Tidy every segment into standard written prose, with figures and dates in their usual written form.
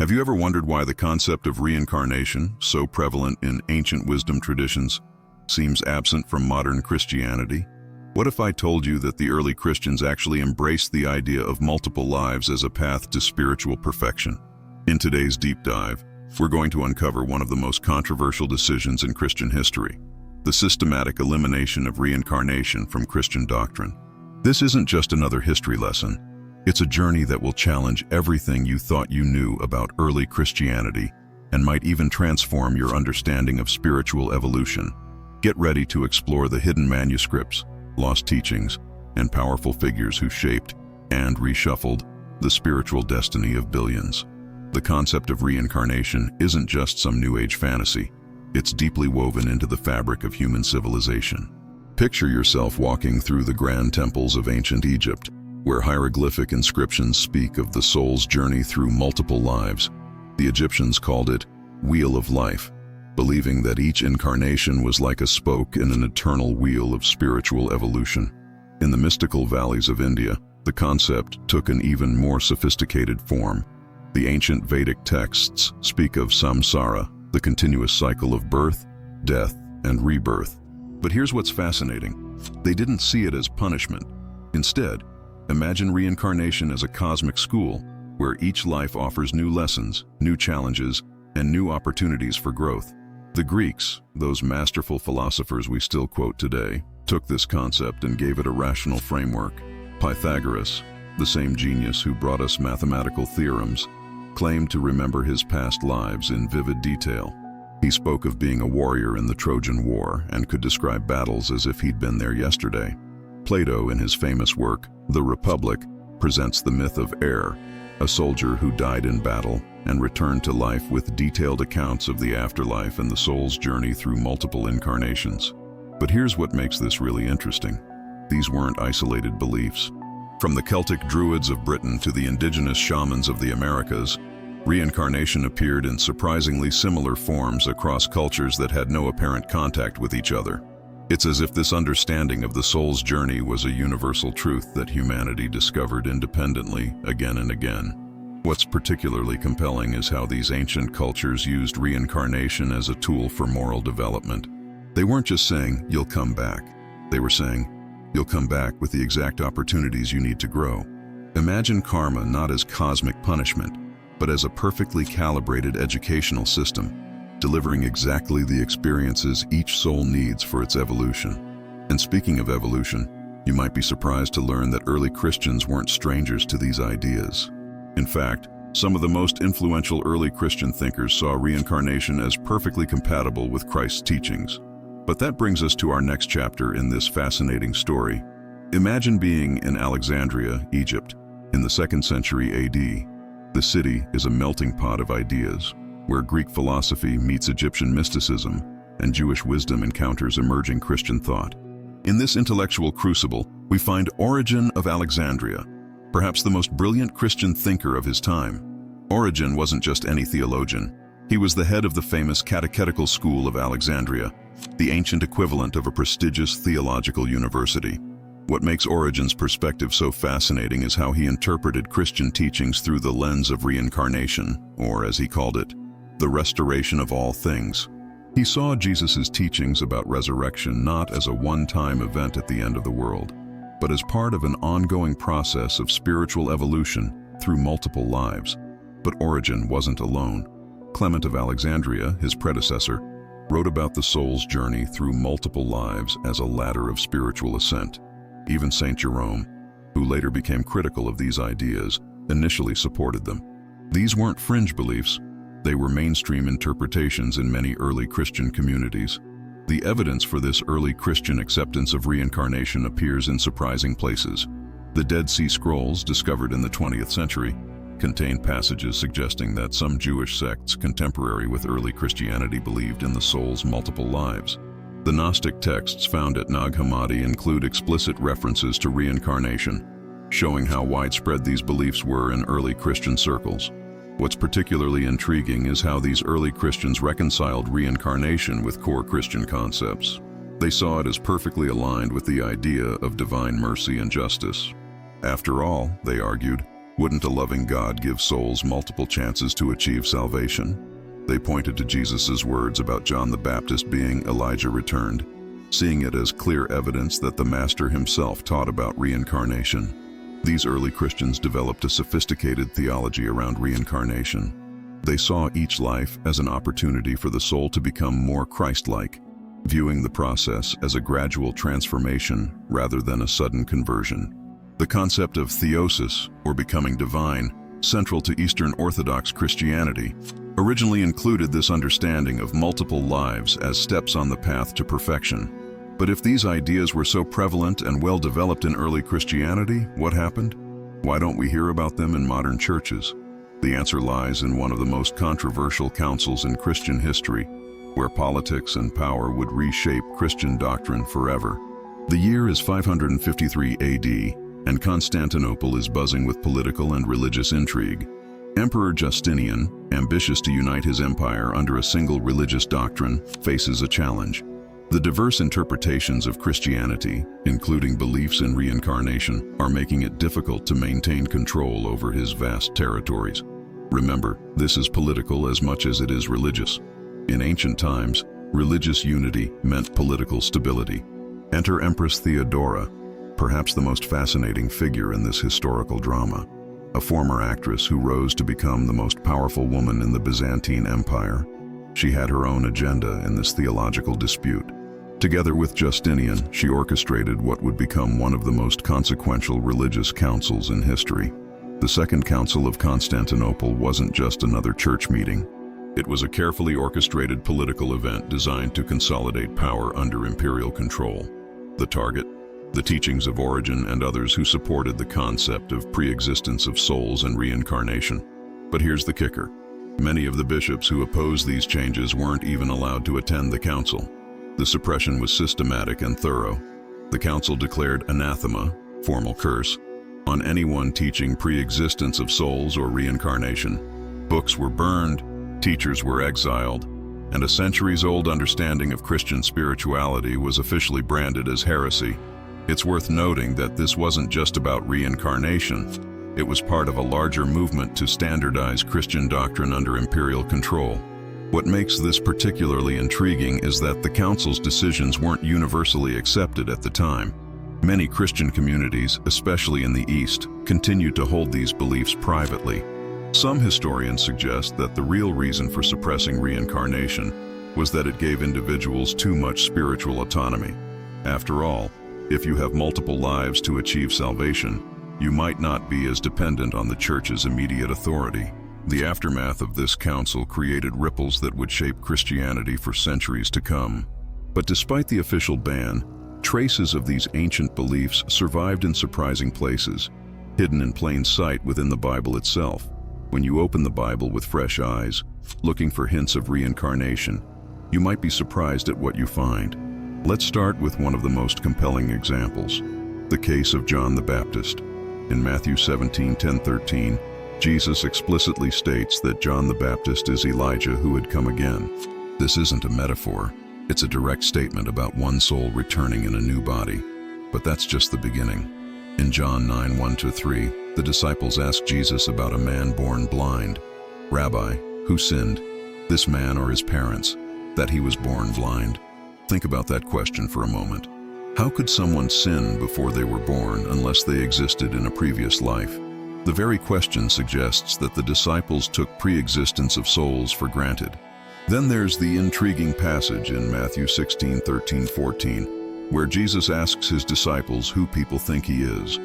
Have you ever wondered why the concept of reincarnation, so prevalent in ancient wisdom traditions, seems absent from modern Christianity? What if I told you that the early Christians actually embraced the idea of multiple lives as a path to spiritual perfection? In today's deep dive, we're going to uncover one of the most controversial decisions in Christian history, the systematic elimination of reincarnation from Christian doctrine. This isn't just another history lesson. It's a journey that will challenge everything you thought you knew about early Christianity and might even transform your understanding of spiritual evolution. Get ready to explore the hidden manuscripts, lost teachings, and powerful figures who shaped and reshuffled the spiritual destiny of billions. The concept of reincarnation isn't just some New Age fantasy. It's deeply woven into the fabric of human civilization. Picture yourself walking through the grand temples of ancient Egypt, where hieroglyphic inscriptions speak of the soul's journey through multiple lives. The Egyptians called it Wheel of Life, believing that each incarnation was like a spoke in an eternal wheel of spiritual evolution. In the mystical valleys of India, the concept took an even more sophisticated form. The ancient Vedic texts speak of samsara, the continuous cycle of birth, death, and rebirth. But here's what's fascinating. They didn't see it as punishment. Instead, imagine reincarnation as a cosmic school where each life offers new lessons, new challenges, and new opportunities for growth. The Greeks, those masterful philosophers we still quote today, took this concept and gave it a rational framework. Pythagoras, the same genius who brought us mathematical theorems, claimed to remember his past lives in vivid detail. He spoke of being a warrior in the Trojan War and could describe battles as if he'd been there yesterday. Plato, in his famous work, The Republic, presents the myth of Er, a soldier who died in battle and returned to life with detailed accounts of the afterlife and the soul's journey through multiple incarnations. But here's what makes this really interesting. These weren't isolated beliefs. From the Celtic Druids of Britain to the indigenous shamans of the Americas, reincarnation appeared in surprisingly similar forms across cultures that had no apparent contact with each other. It's as if this understanding of the soul's journey was a universal truth that humanity discovered independently again and again. What's particularly compelling is how these ancient cultures used reincarnation as a tool for moral development. They weren't just saying, "You'll come back." They were saying, "You'll come back with the exact opportunities you need to grow." Imagine karma not as cosmic punishment, but as a perfectly calibrated educational system, delivering exactly the experiences each soul needs for its evolution. And speaking of evolution, you might be surprised to learn that early Christians weren't strangers to these ideas. In fact, some of the most influential early Christian thinkers saw reincarnation as perfectly compatible with Christ's teachings. But that brings us to our next chapter in this fascinating story. Imagine being in Alexandria, Egypt, in the 2nd century AD. The city is a melting pot of ideas, where Greek philosophy meets Egyptian mysticism and Jewish wisdom encounters emerging Christian thought. In this intellectual crucible, we find Origen of Alexandria, perhaps the most brilliant Christian thinker of his time. Origen wasn't just any theologian. He was the head of the famous Catechetical School of Alexandria, the ancient equivalent of a prestigious theological university. What makes Origen's perspective so fascinating is how he interpreted Christian teachings through the lens of reincarnation, or as he called it, the restoration of all things. He saw Jesus' teachings about resurrection not as a one-time event at the end of the world, but as part of an ongoing process of spiritual evolution through multiple lives. But Origen wasn't alone. Clement of Alexandria, his predecessor, wrote about the soul's journey through multiple lives as a ladder of spiritual ascent. Even Saint Jerome, who later became critical of these ideas, initially supported them. These weren't fringe beliefs. They were mainstream interpretations in many early Christian communities. The evidence for this early Christian acceptance of reincarnation appears in surprising places. The Dead Sea Scrolls, discovered in the 20th century, contain passages suggesting that some Jewish sects contemporary with early Christianity believed in the soul's multiple lives. The Gnostic texts found at Nag Hammadi include explicit references to reincarnation, showing how widespread these beliefs were in early Christian circles. What's particularly intriguing is how these early Christians reconciled reincarnation with core Christian concepts. They saw it as perfectly aligned with the idea of divine mercy and justice. After all, they argued, Wouldn't a loving God give souls multiple chances to achieve salvation? They pointed to Jesus' words about John the Baptist being Elijah returned, seeing it as clear evidence that the Master himself taught about reincarnation. These early Christians developed a sophisticated theology around reincarnation. They saw each life as an opportunity for the soul to become more Christ-like, viewing the process as a gradual transformation rather than a sudden conversion. The concept of theosis, or becoming divine, central to Eastern Orthodox Christianity, originally included this understanding of multiple lives as steps on the path to perfection. But if these ideas were so prevalent and well developed in early Christianity, what happened? Why don't we hear about them in modern churches? The answer lies in one of the most controversial councils in Christian history, where politics and power would reshape Christian doctrine forever. The year is 553 AD, and Constantinople is buzzing with political and religious intrigue. Emperor Justinian, ambitious to unite his empire under a single religious doctrine, faces a challenge. The diverse interpretations of Christianity, including beliefs in reincarnation, are making it difficult to maintain control over his vast territories. Remember, this is political as much as it is religious. In ancient times, religious unity meant political stability. Enter Empress Theodora, perhaps the most fascinating figure in this historical drama. A former actress who rose to become the most powerful woman in the Byzantine Empire. She had her own agenda in this theological dispute. Together with Justinian, she orchestrated what would become one of the most consequential religious councils in history. The Second Council of Constantinople wasn't just another church meeting. It was a carefully orchestrated political event designed to consolidate power under imperial control. The target? The teachings of Origen and others who supported the concept of pre-existence of souls and reincarnation. But here's the kicker. Many of the bishops who opposed these changes weren't even allowed to attend the council. The suppression was systematic and thorough. The council declared anathema, formal curse, on anyone teaching pre-existence of souls or reincarnation. Books were burned, teachers were exiled, and a centuries-old understanding of Christian spirituality was officially branded as heresy. It's worth noting that this wasn't just about reincarnation. It was part of a larger movement to standardize Christian doctrine under imperial control. What makes this particularly intriguing is that the council's decisions weren't universally accepted at the time. Many Christian communities, especially in the East, continued to hold these beliefs privately. Some historians suggest that the real reason for suppressing reincarnation was that it gave individuals too much spiritual autonomy. After all, if you have multiple lives to achieve salvation, you might not be as dependent on the church's immediate authority. The aftermath of this council created ripples that would shape Christianity for centuries to come. But despite the official ban, traces of these ancient beliefs survived in surprising places, hidden in plain sight within the Bible itself. When you open the Bible with fresh eyes, looking for hints of reincarnation, you might be surprised at what you find. Let's start with one of the most compelling examples, the case of John the Baptist. In Matthew 17:10-13, Jesus explicitly states that John the Baptist is Elijah who had come again. This isn't a metaphor, it's a direct statement about one soul returning in a new body. But that's just the beginning. In John 9:1-3, the disciples asked Jesus about a man born blind. "Rabbi, who sinned, this man or his parents, that he was born blind?" Think about that question for a moment. How could someone sin before they were born unless they existed in a previous life? The very question suggests that the disciples took pre-existence of souls for granted. Then there's the intriguing passage in Matthew 16:13-14, where Jesus asks his disciples who people think he is.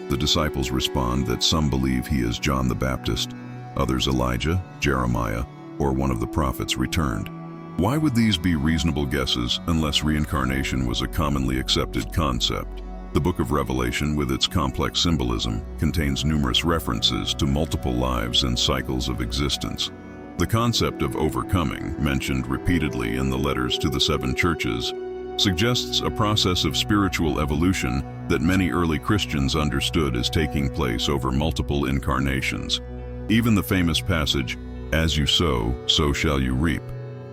The disciples respond that some believe he is John the Baptist, others Elijah, Jeremiah, or one of the prophets returned. Why would these be reasonable guesses unless reincarnation was a commonly accepted concept? The book of Revelation, with its complex symbolism, contains numerous references to multiple lives and cycles of existence. The concept of overcoming, mentioned repeatedly in the letters to the 7 churches, suggests a process of spiritual evolution that many early Christians understood as taking place over multiple incarnations. Even the famous passage, "As you sow, so shall you reap,"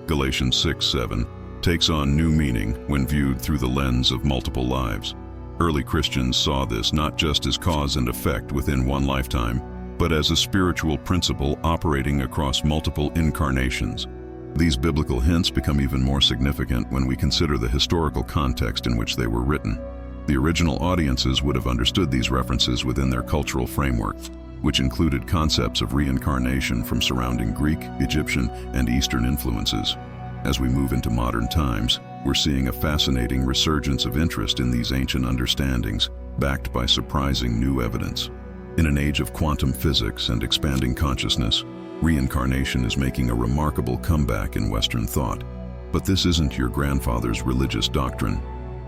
Galatians 6:7, takes on new meaning when viewed through the lens of multiple lives. Early Christians saw this not just as cause and effect within one lifetime, but as a spiritual principle operating across multiple incarnations. These biblical hints become even more significant when we consider the historical context in which they were written. The original audiences would have understood these references within their cultural framework, which included concepts of reincarnation from surrounding Greek, Egyptian, and Eastern influences. As we move into modern times, we're seeing a fascinating resurgence of interest in these ancient understandings, backed by surprising new evidence. In an age of quantum physics and expanding consciousness, reincarnation is making a remarkable comeback in Western thought. But this isn't your grandfather's religious doctrine.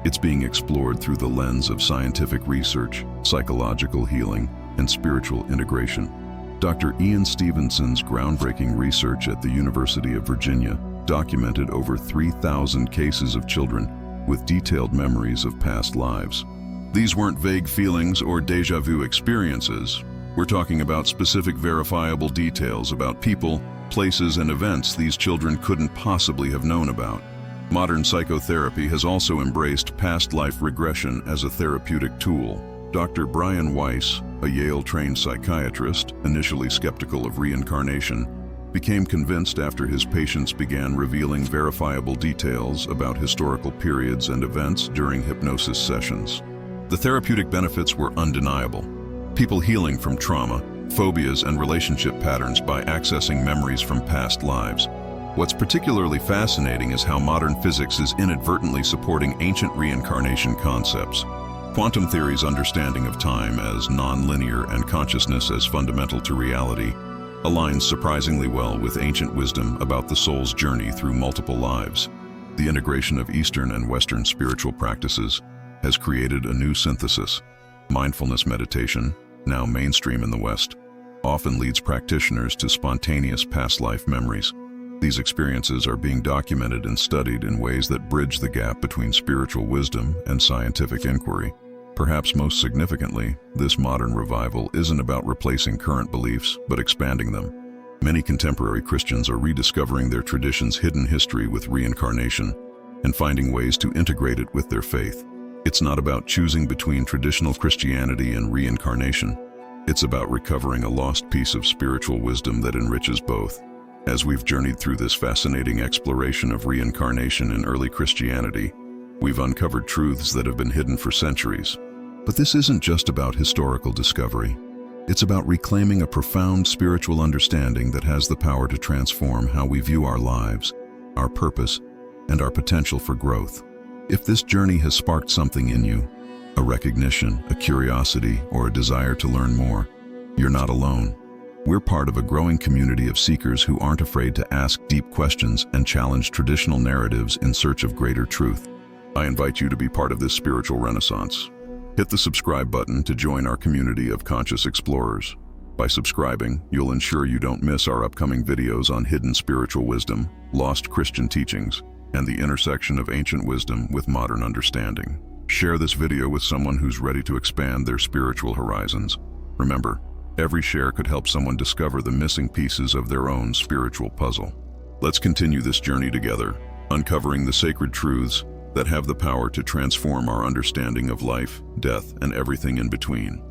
It's being explored through the lens of scientific research, psychological healing, and spiritual integration. Dr. Ian Stevenson's groundbreaking research at the University of Virginia documented over 3,000 cases of children with detailed memories of past lives. These weren't vague feelings or déjà vu experiences. We're talking about specific verifiable details about people, places, and events these children couldn't possibly have known about. Modern psychotherapy has also embraced past life regression as a therapeutic tool. Dr. Brian Weiss, a Yale-trained psychiatrist, initially skeptical of reincarnation, became convinced after his patients began revealing verifiable details about historical periods and events during hypnosis sessions. The therapeutic benefits were undeniable. People healing from trauma, phobias, and relationship patterns by accessing memories from past lives. What's particularly fascinating is how modern physics is inadvertently supporting ancient reincarnation concepts. Quantum theory's understanding of time as non-linear and consciousness as fundamental to reality aligns surprisingly well with ancient wisdom about the soul's journey through multiple lives. The integration of Eastern and Western spiritual practices has created a new synthesis. Mindfulness meditation, now mainstream in the West, often leads practitioners to spontaneous past life memories. These experiences are being documented and studied in ways that bridge the gap between spiritual wisdom and scientific inquiry. Perhaps most significantly, this modern revival isn't about replacing current beliefs, but expanding them. Many contemporary Christians are rediscovering their tradition's hidden history with reincarnation and finding ways to integrate it with their faith. It's not about choosing between traditional Christianity and reincarnation. It's about recovering a lost piece of spiritual wisdom that enriches both. As we've journeyed through this fascinating exploration of reincarnation in early Christianity, we've uncovered truths that have been hidden for centuries. But this isn't just about historical discovery. It's about reclaiming a profound spiritual understanding that has the power to transform how we view our lives, our purpose, and our potential for growth. If this journey has sparked something in you, a recognition, a curiosity, or a desire to learn more, you're not alone. We're part of a growing community of seekers who aren't afraid to ask deep questions and challenge traditional narratives in search of greater truth. I invite you to be part of this spiritual renaissance. Hit the subscribe button to join our community of conscious explorers. By subscribing, you'll ensure you don't miss our upcoming videos on hidden spiritual wisdom, lost Christian teachings, and the intersection of ancient wisdom with modern understanding. Share this video with someone who's ready to expand their spiritual horizons. Remember, every share could help someone discover the missing pieces of their own spiritual puzzle. Let's continue this journey together, uncovering the sacred truths that have the power to transform our understanding of life, death, and everything in between.